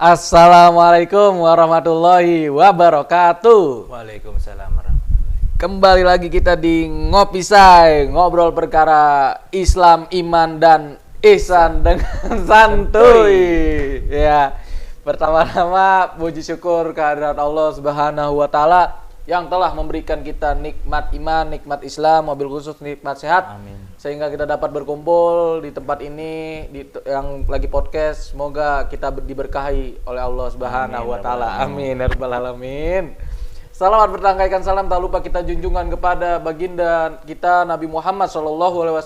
Assalamualaikum warahmatullahi wabarakatuh. Waalaikumsalam warahmatullahi. Kembali lagi kita di Ngopi Say, ngobrol perkara Islam, iman dan ihsan dengan santuy. Ya, pertama-tama puji syukur kehadirat Allah Subhanahu wa taala yang telah memberikan kita nikmat iman, nikmat Islam, mobil khusus nikmat sehat. Amin. Sehingga kita dapat berkumpul di tempat ini yang lagi podcast. Semoga kita diberkahi oleh Allah Subhanahu wa taala. Amin ya rabbal alamin. Selamat bertangkaikan salam, tak lupa kita junjungan kepada baginda kita Nabi Muhammad SAW.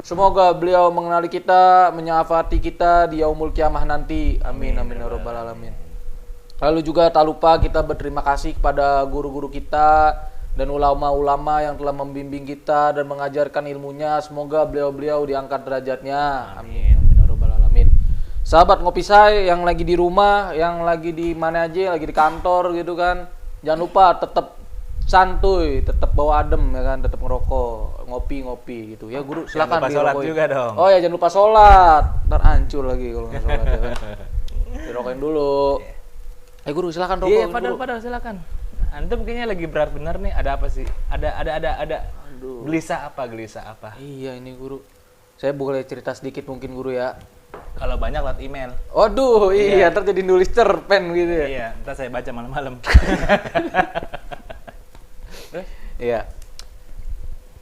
Semoga beliau mengenali kita, menyafaati kita di yaumul kiamah nanti. Amin amin ya rabbal alamin. Lalu juga tak lupa kita berterima kasih kepada guru-guru kita dan ulama-ulama yang telah membimbing kita dan mengajarkan ilmunya. Semoga beliau-beliau diangkat derajatnya. Amin amin ya rabbal alamin. Sahabat Ngopi Say yang lagi di rumah, yang lagi di mana aja, lagi di kantor gitu kan, jangan lupa tetap santuy, tetap bawa adem ya kan, tetap ngerokok, ngopi gitu ya guru. Silakan jangan lupa sholat juga dong. Oh ya, jangan lupa sholat, ntar hancur lagi kalau nggak sholat ya kan. Dirokokin dulu. Guru silakan rokok. Iya, padahal silakan. Antum kayaknya lagi berat bener nih. Ada apa sih? Ada. Aduh. Gelisah apa? Iya ini guru. Saya boleh cerita sedikit mungkin guru ya. Kalau banyak lewat email. Waduh, iya ntar jadi nulis cerpen gitu ya. Iya, ntar saya baca malam-malam. Iya.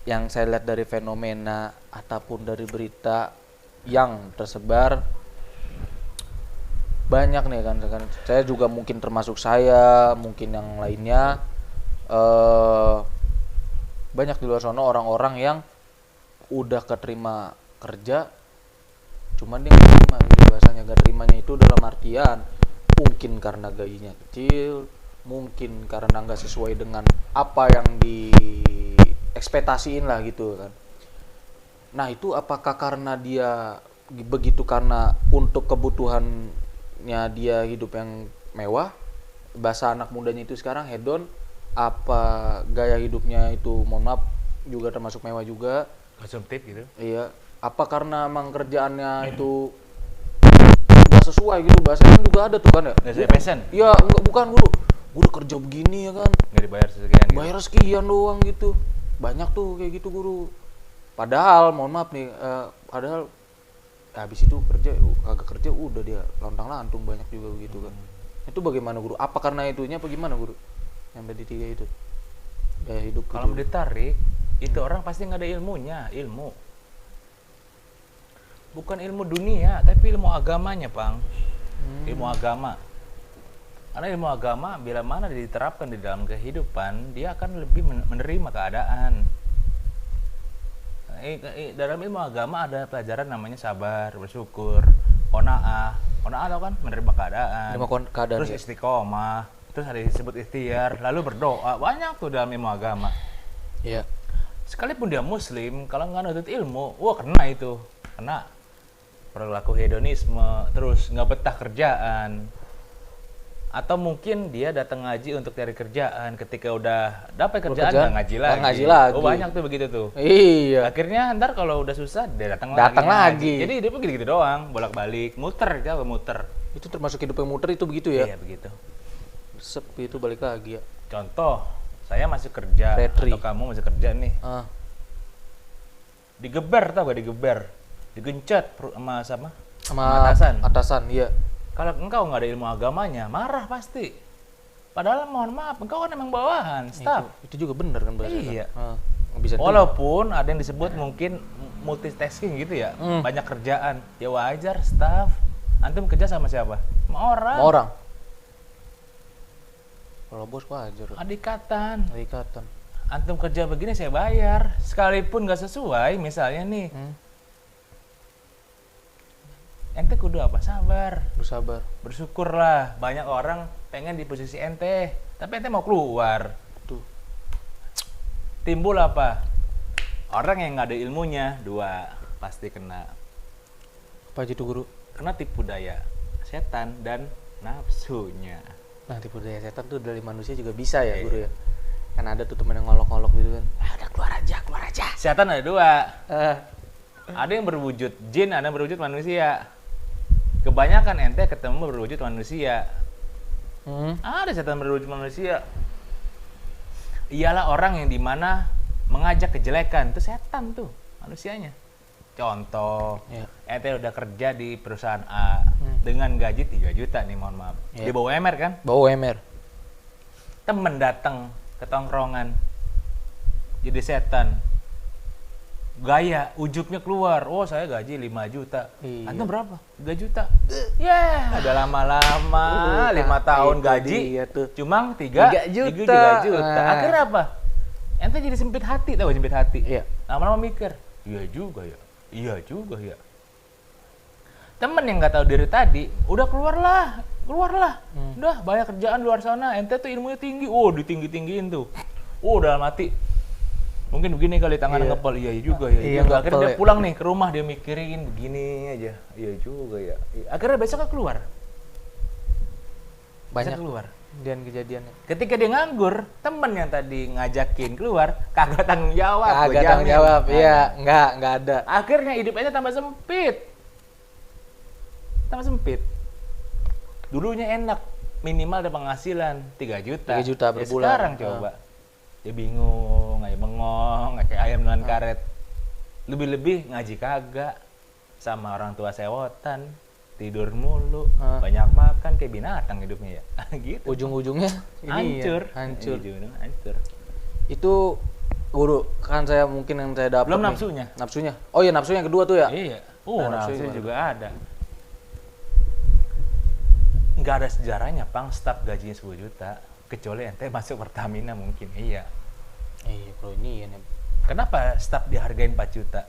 Yang saya lihat dari fenomena ataupun dari berita yang tersebar banyak nih kan. Saya juga mungkin termasuk saya, mungkin yang lainnya banyak di luar sana orang-orang yang udah keterima kerja cuman dia nggak terima gitu bahasanya. Gak terimanya itu dalam artian mungkin karena gajinya kecil, mungkin karena nggak sesuai dengan apa yang diekspektasiin lah gitu kan. Nah itu apakah karena dia begitu karena untuk kebutuhannya dia hidup yang mewah, bahasa anak mudanya itu sekarang hedon, apa gaya hidupnya itu mohon maaf juga termasuk mewah juga, Konsumtif gitu. iya, apa karena emang kerjaannya itu nggak sesuai gitu, bahasanya kan juga ada tuh kan ya. Nggak sesuai passion. Iya, bukan guru, gue udah kerja begini ya kan, Nggak dibayar sekian gitu. bayar sekian doang gitu, banyak tuh kayak gitu guru. Padahal mohon maaf nih, padahal habis itu kagak kerja udah dia lontang-lantung banyak juga begitu kan. Itu bagaimana guru? Apa karena itunya apa gimana guru? Yang tadi tiga itu gaya hidup. Kalau mau ditarik, itu orang pasti nggak ada ilmunya. Bukan ilmu dunia, tapi ilmu agamanya, Pang. Ilmu agama. Karena ilmu agama bila mana diterapkan di dalam kehidupan, dia akan lebih menerima keadaan. Dalam ilmu agama ada pelajaran namanya sabar, bersyukur, qanaah. Qanaah tau kan? Menerima keadaan. Terus ya? istiqomah, terus ada disebut ikhtiar, lalu berdoa. Banyak tuh dalam ilmu agama. Iya. Sekalipun dia muslim, kalau nggak nutut ilmu, wah kena itu. Kena perilaku hedonisme, terus nggak betah kerjaan. Atau mungkin dia datang ngaji untuk cari kerjaan, ketika udah dapat kerjaan nggak ngaji lagi. Oh banyak tuh begitu tuh. Iya. Akhirnya ntar kalau udah susah dia datang lagi. Jadi hidupnya gitu-gitu doang, bolak-balik, muter. Itu termasuk hidup yang muter itu begitu ya? Iya begitu. Sepi itu balik lagi ya. Contoh, saya masih kerja atau kamu masih kerja nih. Digeber, tau gak digeber? Digencet sama atasan, iya. Kalau engkau nggak ada ilmu agamanya, marah pasti. Padahal mohon maaf, engkau kan emang bawahan, staff. Itu juga benar kan bahasa. Iya. Bisa walaupun ada yang disebut mungkin multitasking gitu ya, banyak kerjaan. Ya wajar, staff. Antum kerja sama siapa? Sama orang. Kalau bos wajar. Adikatan. Adikatan. Antum kerja begini saya bayar, sekalipun nggak sesuai, misalnya nih. Ente kudu apa? Bersabar. Bersyukurlah. Banyak orang pengen di posisi ente, tapi ente mau keluar. Tuh. Timbul apa? Orang yang nggak ada ilmunya, dua pasti kena. Apa aja tuh guru? Kena tipu daya setan dan nafsunya. Nah tipu daya setan tuh dari manusia juga bisa ya guru ya? Kan ada tuh temen yang ngolok-ngolok gitu kan. Udah keluar aja. Setan ada dua. Ada yang berwujud jin, ada yang berwujud manusia. kebanyakan ente ketemu berwujud manusia. Hmm. Ada setan berwujud manusia. Ialah orang yang dimana mengajak kejelekan, itu setan tuh manusianya. Contoh, Ya. ente udah kerja di perusahaan A dengan gaji 3 juta nih, mohon maaf. Ya. Di bawah UMR kan? Bau emer. Temen datang ke tongkrongan, jadi setan. Gaya, ujubnya keluar. Oh, saya gaji 5 juta. Iya. Antum berapa? 3 juta. Ya, udah lama-lama 5 tahun itu gaji. dia tuh. Cuma 3 juta. 3 juta. Nah. Akhirnya apa? Ente jadi sempit hati, tahu sempit hati. Iya. Lama-lama mikir, iya juga ya. Iya juga ya. Temen yang nggak tahu diri tadi, udah keluarlah. Udah banyak kerjaan luar sana. Ente tuh ilmunya tinggi. Oh, ditinggi-tinggiin tuh. Oh, udah mati. Mungkin begini kali tangan Iya. ngepel. Iya juga ya. Iya, Juga. ngepel Akhirnya dia ya. pulang nih ke rumah, dia mikirin begini aja. Iya juga ya. Iya. Akhirnya besoknya keluar. Banyak Besok keluar. kejadian-kejadiannya. Ketika dia nganggur, temen yang tadi ngajakin keluar kagak tanggung jawab. gua Agak tanggung jamin. jawab. Nah, Iya, enggak ada. akhirnya hidupnya tambah sempit. Dulunya enak, minimal ada penghasilan 3 juta. 3 juta per Ya, bulan. sekarang coba. Dia bingung, kayak bengong, kayak ayam dengan karet. Lebih-lebih ngaji kagak, sama orang tua sewotan, tidur mulu, banyak makan, kayak binatang hidupnya ya. Gitu. Ujung-ujungnya ini Hancur. ya, hancur. Ujung-ujungnya hancur. Itu guru, kan saya mungkin yang saya dapat Belum nih. nafsunya. Nafsunya. Oh iya, nafsunya yang kedua tuh ya. Iya. Nah, Nafsu nafsu juga ada. Nggak ada sejarahnya, Pang, staf gajinya 10 juta. Kecuali ente masuk Pertamina mungkin, iya. Iya, kalau ini ya. Kenapa staf dihargain 4 juta?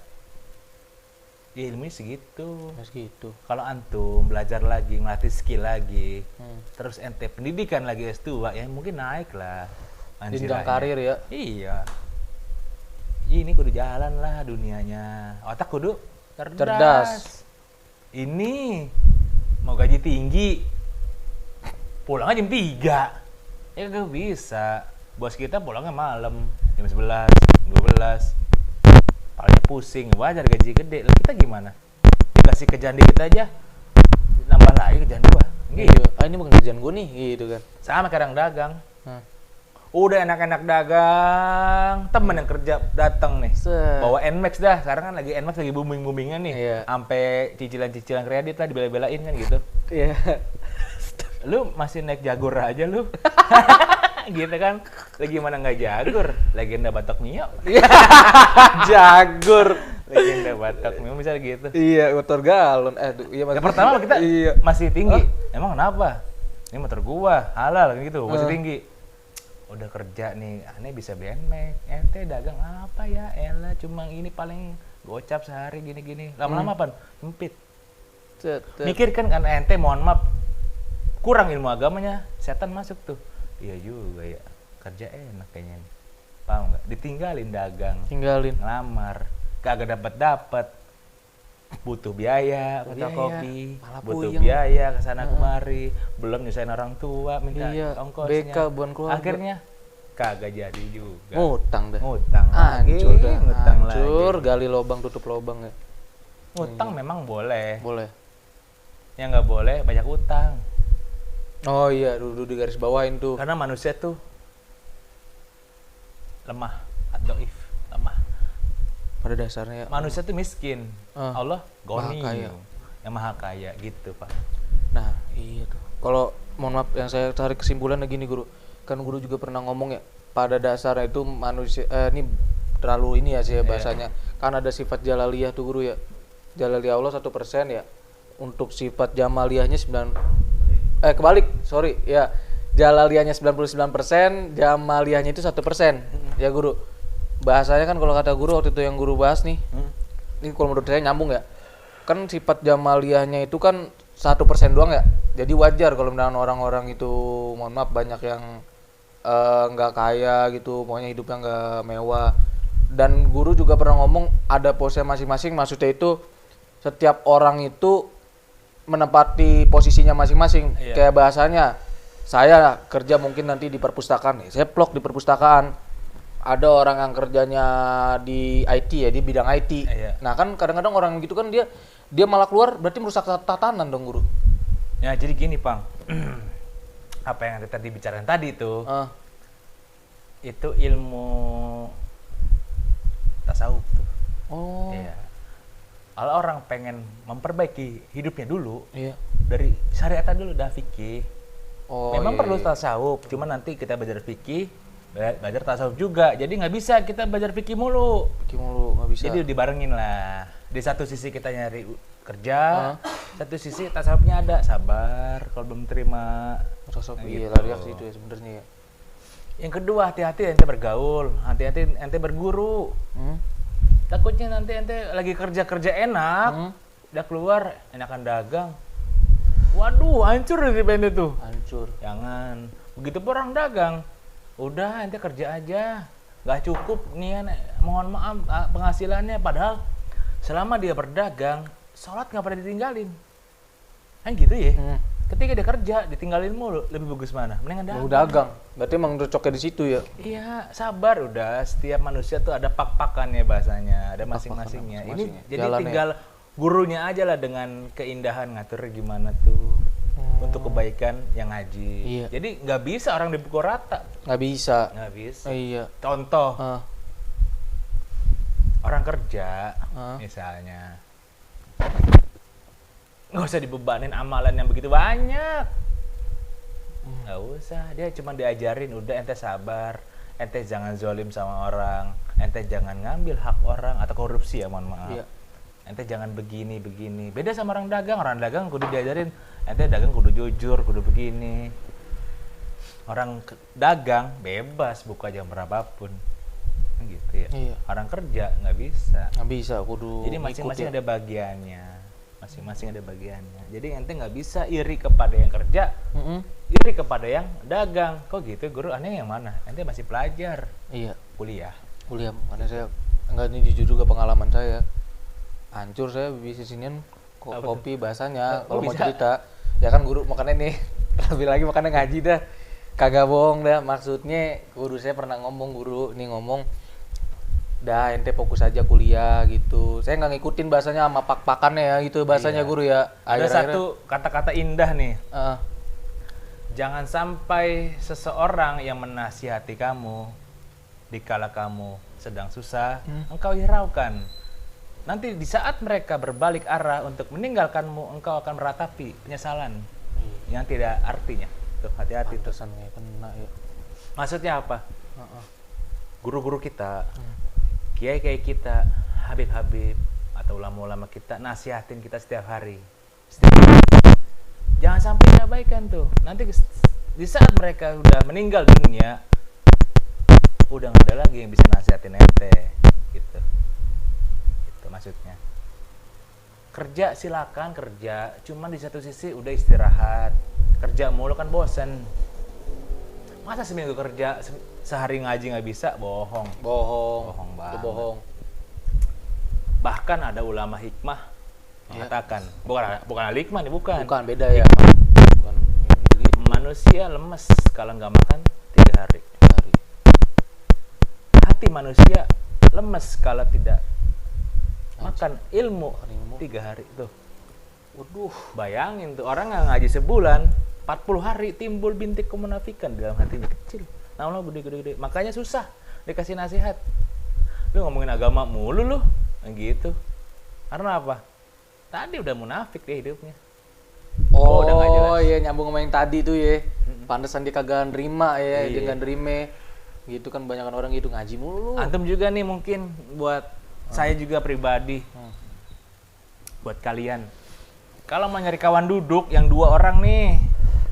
Ya ilmunya segitu. Mas gitu. Kalau antum belajar lagi, ngelatih skill lagi, terus ente pendidikan lagi S2, ya mungkin naik lah. Jenjang karir ya. Iya. Ini kudu jalan lah dunianya. Otak kudu Cerdas. Ini mau gaji tinggi, pulang aja jam 3. Ya gak bisa. Bos kita pulangnya malam, jam 11, 12. Palanya pusing, wajar gaji gede. Lah kita gimana? Dikasih kerjaan dikit aja, nambah lagi kerjaan gua. Gitu. Iya. Ah, ini bukan kerjaan gue nih, gitu kan. Sama kadang dagang. Nah. Udah enak-enak dagang, temen yang kerja datang nih. Set. Bawa Nmax dah, sekarang kan lagi Nmax lagi booming-boomingnya nih. Iya. Sampai cicilan-cicilan kredit lah dibela-belain kan gitu. Iya. Lu masih naik Jaguar aja lu. Gitu kan. Lagi mana nggak Jaguar? Legenda Batok Mio. Jagur. Legenda Batok Mio bisa gitu. Iya, motor galon. Iya, Ya, pertama kita iya. masih tinggi. Emang kenapa? Ini motor gua, halal kan gitu, masih tinggi. Udah kerja nih, aneh bisa BNMAX, ente dagang apa ya? Elah, cuma ini paling gocap sehari gini-gini. Lama-lama apa? Sempit. Mikir kan ente, mohon maaf, kurang ilmu agamanya, setan masuk tuh. Iya juga ya, kerja enak kayaknya. Paham nggak? Ditinggalin dagang, Tinggalin. ngelamar, kagak dapat. Butuh biaya, fotokopi, Pala butuh puyeng. biaya kesana kemari, belum nyusahin orang tua, minta Iya, ongkosnya. BK buan keluarga. Akhirnya kagak jadi juga. Ngutang dah. Ngutang Hancur lagi, dah. ngutang Hancur, lagi. gali lubang tutup lubang ya. Ngutang memang boleh, Boleh. yang nggak boleh banyak utang. Oh iya, dulu di garis bawain tuh. Karena manusia tuh lemah, ad-dhaif, lemah. Pada dasarnya. Manusia tuh miskin, Allah goni, Maha kaya. yang maha kaya gitu Pak. Nah, iya tuh. Kalau mohon maaf yang saya tarik kesimpulan lagi nih guru. Kan guru juga pernah ngomong ya, pada dasarnya itu manusia ini terlalu ini ya sih bahasanya. Kan ada sifat jalaliyah tuh guru ya. Jalaliyah Allah 1% ya. Untuk sifat jamaliyahnya kebalik, sorry ya. Jalaliyahnya 99%, jamaliyahnya itu 1%. Ya guru. Bahasanya kan kalau kata guru waktu itu yang guru bahas nih. Ini kalau menurut saya nyambung ya. Kan sifat jamaliyahnya itu kan 1% doang ya. Jadi wajar kalau misalnya orang-orang itu, mohon maaf, banyak yang nggak kaya gitu, pokoknya hidupnya nggak mewah. Dan guru juga pernah ngomong ada posisi masing-masing, maksudnya itu setiap orang itu menempati posisinya masing-masing. Iya. Kayak bahasanya, saya kerja mungkin nanti di perpustakaan, saya plok di perpustakaan. Ada orang yang kerjanya di IT ya, di bidang IT. Iya. Nah kan kadang-kadang orang gitu kan dia dia malah keluar berarti merusak tatanan dong guru. Ya jadi gini Pang, apa yang tadi bicarakan tadi itu, itu ilmu tasawuf tuh. Oh. Iya. Kalau orang pengen memperbaiki hidupnya dulu, Iya. dari syariat dulu dah fikih. Oh, Memang iya, perlu iya. tasawuf, cuma nanti kita belajar fikih, belajar tasawuf juga. Jadi nggak bisa kita belajar fikih mulu. Fikih mulu nggak bisa. Jadi dibarengin lah. Di satu sisi kita nyari kerja, satu sisi tasawufnya ada. Sabar kalau belum terima. Sosok Nah, iya gitu. lariak sih itu ya sebenarnya ya. Yang kedua, hati-hati ente bergaul, hati-hati ente berguru. Takutnya nanti ente lagi kerja enak, udah keluar enakan dagang. Waduh, hancur hidup ente tuh. Hancur. Jangan. Begitu pun orang dagang. Udah ente kerja aja. Nggak cukup nih, mohon maaf penghasilannya. Padahal selama dia berdagang, sholat nggak pernah ditinggalin. Kan gitu ya. Ketika dia kerja, ditinggalin mulu. Lebih bagus mana? Mendingan dagang. Mau dagang. Berarti emang cocoknya di situ ya. Iya, sabar udah. Setiap manusia tuh ada pak-pakannya bahasanya, ada masing-masingnya. Ini jadi Jalannya. tinggal gurunya aja lah dengan keindahan ngatur gimana tuh untuk kebaikan yang ngaji. Iya. Jadi nggak bisa orang dipukul rata, Nggak bisa. nggak bisa. Iya. Contoh orang kerja, misalnya, nggak usah dibebanin amalan yang begitu banyak. Nggak usah, dia cuma diajarin udah ente sabar, ente jangan zolim sama orang, ente jangan ngambil hak orang atau korupsi ya, mohon maaf. Iya. Ente jangan begini. Beda sama orang dagang kudu diajarin, ente dagang kudu jujur, kudu begini. Orang dagang bebas buka jam berapapun, gitu ya. Iya. Orang kerja nggak bisa. Nggak bisa, kudu Jadi masing-masing ngikut ya. ada bagiannya. Masing-masing ada bagiannya. Jadi ente nggak bisa iri kepada yang kerja, iri kepada yang dagang. Kok gitu, guru? Aneh yang mana? Ente masih pelajar, Iya. kuliah. Kuliah, makanya saya enggak, ini jujur juga pengalaman saya. Hancur saya bisnis inian kopi bahasanya. Kalau mau bisa? cerita, ya kan guru makanya nih lebih lagi makanya ngaji dah. Kagak bohong dah, maksudnya guru saya pernah ngomong, guru nih ngomong, dah ente fokus aja kuliah gitu. Saya nggak ngikutin bahasanya sama pak-pakannya ya gitu bahasanya Iya. guru ya. Ada satu kata-kata indah nih. Heeh. Jangan sampai seseorang yang menasihati kamu dikala kamu sedang susah, engkau hiraukan. Nanti di saat mereka berbalik arah untuk meninggalkanmu, engkau akan meratapi penyesalan yang tidak artinya. Tuh, hati-hati tuh. Pantesan nggak kena ya. Maksudnya apa? Guru-guru kita, kiai-kiai kita, habib-habib atau ulama-ulama kita nasihatin kita setiap hari. Jangan sampai diabaikan tuh. Nanti di saat mereka udah meninggal dunia, udah nggak ada lagi yang bisa nasihatin ente, gitu. Itu maksudnya. Kerja silakan kerja, cuman di satu sisi udah istirahat. Kerja mulu kan bosen. Masa seminggu kerja sehari ngaji nggak bisa? Bohong. Bohong banget. Itu bohong. Bahkan ada ulama hikmah mengatakan, bukan ahli hikmah nih, bukan. Bukan, beda ya. Bukan ini Manusia lemes kalau nggak makan 3 hari. hari. Hati manusia lemes kalau tidak makan ilmu 3 hari tuh. Waduh, bayangin tuh orang nggak ngaji sebulan, 40 hari timbul bintik kemunafikan dalam hatinya kecil. Nah, Allah gede-gede. Makanya susah dikasih nasihat. Lu ngomongin agama mulu lu, gitu. Karena apa? Tadi udah munafik dia hidupnya. Udah nggak jelas. Oh iya, nyambung sama yang tadi tuh ya. Pantesan dia kagak nerima ya, dia nggak nerima. Gitu kan banyak orang gitu ngaji mulu. Antum juga nih mungkin buat saya juga pribadi. Buat kalian. Kalau mau nyari kawan duduk yang 2 orang nih,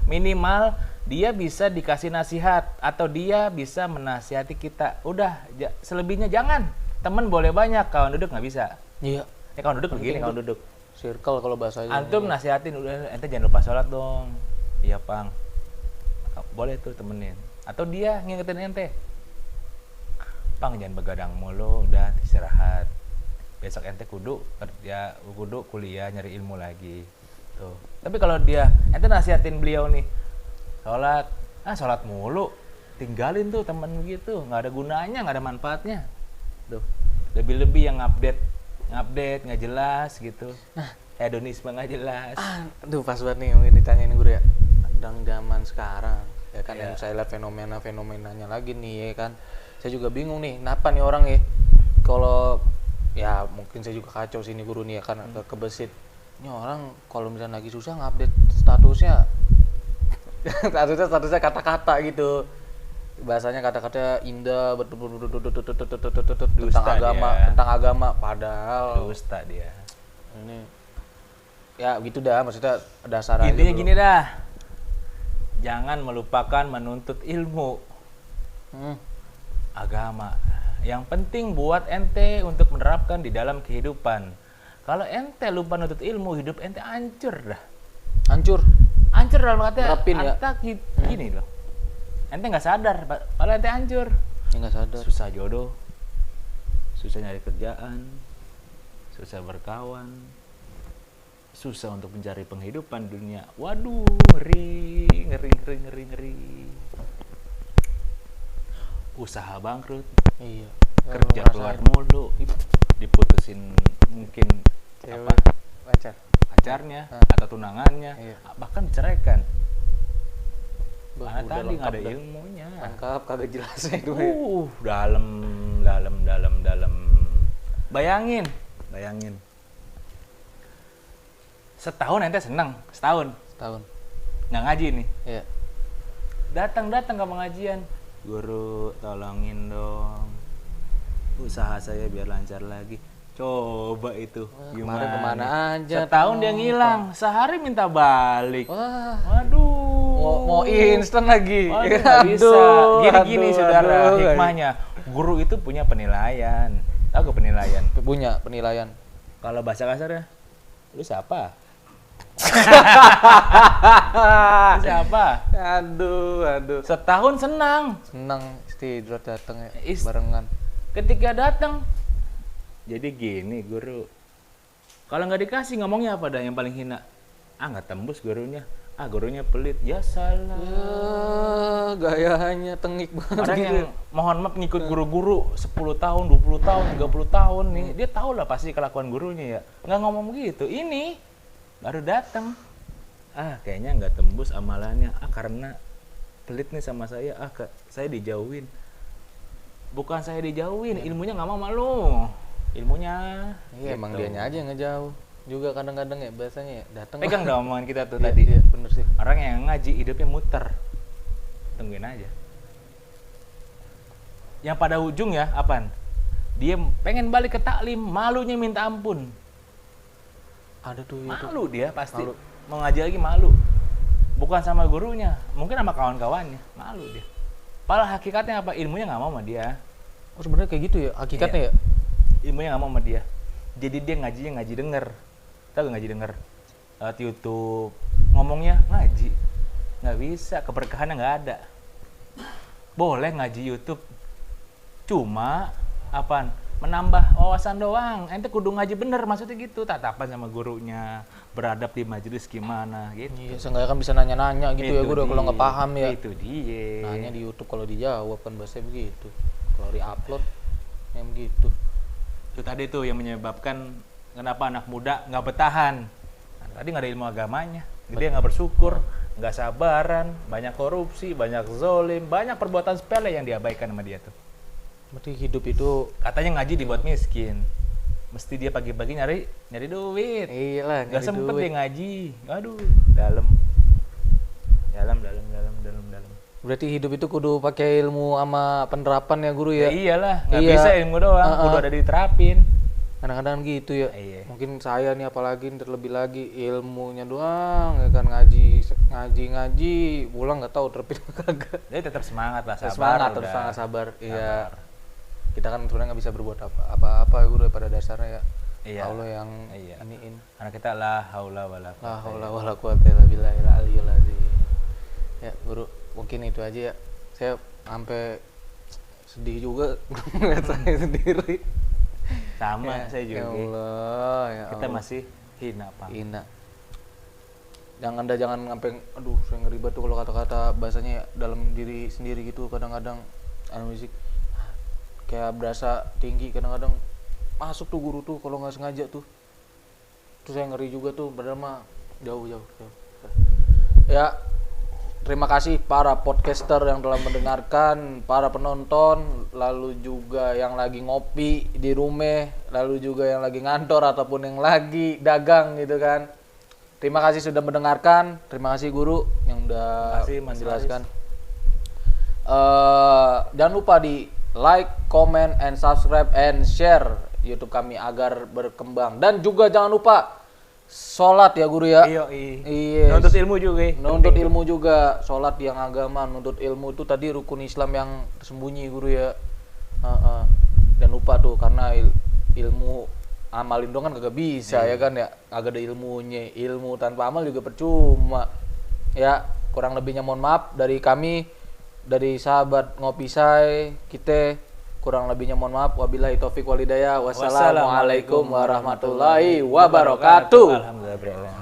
minimal dia bisa dikasih nasihat atau dia bisa menasihati kita. Udah, selebihnya jangan. Temen boleh banyak, kawan duduk nggak bisa. Iya. Ya kawan duduk begini, kawan duduk. Circle kalau bahasanya. Antum nasihatin, udah ente jangan lupa sholat dong. Iya, Pang. Boleh tuh temenin. Atau dia ngingetin ente. Pang jangan begadang mulu, udah istirahat. Besok ente kudu kerja, kudu kuliah, nyari ilmu lagi. Tuh. Tapi kalau dia, ente nasihatin beliau nih, sholat mulu, tinggalin tuh temen gitu, nggak ada gunanya, nggak ada manfaatnya. Tuh, lebih-lebih yang update nggak jelas gitu. Nah, hedonisme nggak jelas. Aduh pas banget nih mungkin ditanyain guru ya. Tentang zaman sekarang ya kan Iya. yang saya lihat fenomenanya lagi nih ya kan. Saya juga bingung nih, kenapa nih orang ya kalau ya mungkin saya juga kacau sini guru nih ya kan kebesit. Ini orang kalau misalnya lagi susah ngupdate statusnya statusnya kata-kata gitu. Bahasanya kata-kata indah Dusta tentang agama padahal Dusta dia. ini ya gitu dah maksudnya dasar aja Intinya bro. gini dah, jangan melupakan menuntut ilmu agama. Yang penting buat ente untuk menerapkan di dalam kehidupan. Kalau ente lupa nuntut ilmu, hidup ente hancur dah. Hancur. Hancur dalam artian Terapin ya. gini loh. Ente nggak sadar, padahal ente hancur. Ya nggak sadar. Susah jodoh, susah nyari kerjaan, susah berkawan, susah untuk mencari penghidupan dunia. Waduh, ngeri. Usaha bangkrut, Iya. kerja keluar mulu, diputusin mungkin Cewek, pacar. pacarnya atau tunangannya, Iya. bahkan diceraikan. Bah, Karena udah tadi nggak ada dah. ilmunya. Lengkap kagak jelasnya itu. Dalam. Bayangin. Setahun ente senang, setahun Setahun. nggak ngaji nih. Iya. Datang ke pengajian. Guru, tolongin dong. Usaha saya biar lancar lagi. Coba itu Kemarin kemana aja? Setahun dia ngilang, sehari minta balik. Wah, Waduh. mau instan lagi. Waduh, nggak bisa. Gini Aduh, saudara, aduh. hikmahnya. Guru itu punya penilaian. Tahu gak penilaian? Punya penilaian. Kalau bahasa kasarnya, lu siapa? Lu siapa? Aduh. Setahun senang. Senang istirahat datang ya Is- barengan. Ketika datang, jadi gini guru. Kalau nggak dikasih ngomongnya apa dah yang paling hina? Nggak tembus gurunya. Gurunya pelit. Ya salah. Ya, gayanya tengik banget Orang gitu. yang mohon maaf ngikut guru-guru 10 tahun, 20 tahun, 30 tahun nih, dia tahu lah pasti kelakuan gurunya ya. Nggak ngomong begitu. Ini baru datang. Kayaknya nggak tembus amalannya. Karena pelit nih sama saya. Saya dijauhin. Bukan saya dijauhin, ilmunya nggak mau malu. Ilmunya. Iya, emang gitu. dianya aja yang ngejauh. Juga kadang-kadang ya biasanya ya datang. Pegang dah omongan kita tuh Iya, tadi. Iya, bener sih. Orang yang ngaji hidupnya muter. Tungguin aja. Yang pada ujung ya, apaan? Dia pengen balik ke taklim, malunya minta ampun. Ada tuh itu. Malu dia pasti. Malu. Mau ngaji lagi malu. Bukan sama gurunya, mungkin sama kawan-kawannya. Malu dia. Padahal hakikatnya apa? Ilmunya nggak mau sama dia. Oh, sebenarnya kayak gitu ya hakikatnya ya. Ilmunya nggak mau sama dia. Jadi dia ngajinya ngaji denger. Tahu gak ngaji denger? Lewat YouTube. Ngomongnya ngaji. Nggak bisa, keberkahannya nggak ada. Boleh ngaji YouTube. Cuma apaan? Menambah wawasan doang. Ente kudu ngaji bener, maksudnya gitu. Tatapan sama gurunya, beradab di majelis gimana gitu. Iya, seenggaknya kan bisa nanya-nanya gitu ya Itu guru kalau nggak dia. paham ya. Itu dia. Nanya di YouTube kalau dijawab kan bahasanya begitu. Kalau di-upload yang begitu. Itu tadi tuh yang menyebabkan kenapa anak muda nggak bertahan. Tadi nggak ada ilmu agamanya. Dia nggak bersyukur, nggak sabaran, banyak korupsi, banyak zolim, banyak perbuatan sepele yang diabaikan sama dia tuh. Berarti hidup itu Katanya ngaji dibuat miskin. Mesti dia pagi-pagi nyari duit. iyalah Nggak nyari sempet duit. dia ngaji. Aduh, dalam. Berarti hidup itu kudu pakai ilmu sama penerapan ya guru Ya ya. iyalah, nggak Iya. bisa ilmu doang, kudu ada diterapin. Kadang-kadang gitu ya. Iya. Mungkin saya nih apalagi terlebih lagi ilmunya doang ya kan ngaji pulang nggak tahu terpilih kagak. Jadi tetap semangat lah, sabar. Semangat udah. terus sangat sabar. Iya. Kita kan sebenarnya nggak bisa berbuat apa-apa ya guru pada dasarnya ya. Iya. Allah yang Iya. iniin. Karena kita la haula wala La quwata haula wala quwata illa billahil aliyyil azim. Ya, guru, mungkin itu aja ya. Saya sampai sedih juga melihat saya sendiri. sama Ya, saya juga. Ya Allah, ya Kita Allah. masih hina, Pak. Ina. Jangan sampai aduh saya ngeri banget tuh kalau kata-kata bahasanya ya, dalam diri sendiri gitu kadang-kadang musik kayak berasa tinggi kadang-kadang masuk tuh guru tuh kalau nggak sengaja tuh Terus saya ngeri juga tuh, padahal mah jauh. Ya, terima kasih para podcaster yang telah mendengarkan, para penonton, lalu juga yang lagi ngopi di rumah, lalu juga yang lagi ngantor ataupun yang lagi dagang gitu kan. Terima kasih sudah mendengarkan, terima kasih guru yang udah menjelaskan. Jangan lupa di like, comment, and subscribe and share YouTube kami agar berkembang. Dan juga jangan lupa sholat ya guru ya. Iya. Nuntut ilmu juga. Nuntut ilmu juga, sholat yang agama, nuntut ilmu itu tadi rukun Islam yang tersembunyi guru ya. Dan lupa tuh karena ilmu amalin dong kan kagak bisa ya kan ya, agak ada ilmunya. Ilmu tanpa amal juga percuma. Ya, kurang lebihnya mohon maaf dari kami, dari sahabat Ngopi Say, kita kurang lebihnya mohon maaf. Wabillahi taufiq wal hidayah. Wassalamualaikum warahmatullahi wabarakatuh. Alhamdulillah.